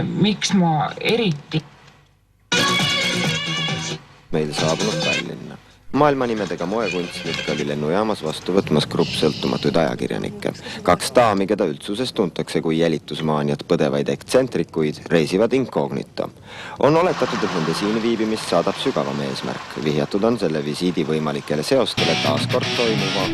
miks ma eriti meil saabunud Tallinna. Maailmanimedega moekunstnik oli lennujaamas vastu võtmas grupp sõltumatuid ajakirjanikke. 2 daami, keda üldsuses tuntakse kui jälitusmaaniat põdevaid ekstsentrikuid, reisivad inkognito. On oletatud, et nende siin viibimist saadab sügavam eesmärk. Vihjatud on selle visiidi võimalikele seostele taaskord toimuva.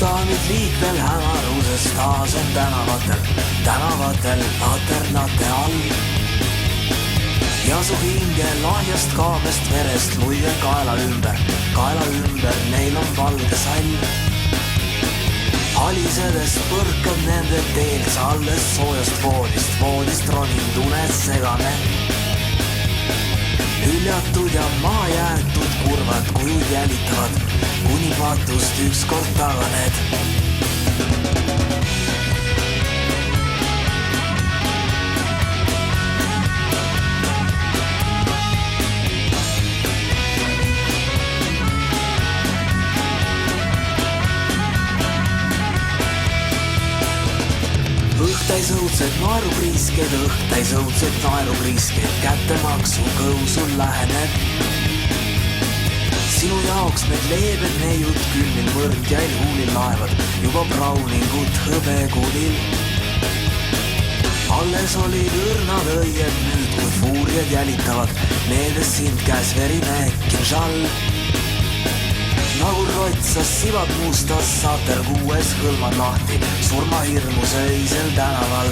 Daamid liikvel hämaruses taas on tänavatel laternate all. Ja su hinge lahjast kaamest verest luige kaela ümber neil on valge sall. Halisedes põrkab nende teels alles soojast voodist ronind unes segane. Hüljatud ja maha jäetud kurvad kujud jälitavad, kuni patust ükskord taganed. Õhtais õudsed naerukriisked, kättemaksu kõusul läheneb. Sinu jaoks need leebed neiud külmil võrdjail huulil laevad, juba browningut hõbekulil. Alles olid õrnad õied nüüd, kui fuuriad jälitavad, needes sind käes verine kinžal. Nagu rotsas sivad mustas saater kuues hõlmad lahti, surmahirmus öisel tänaval.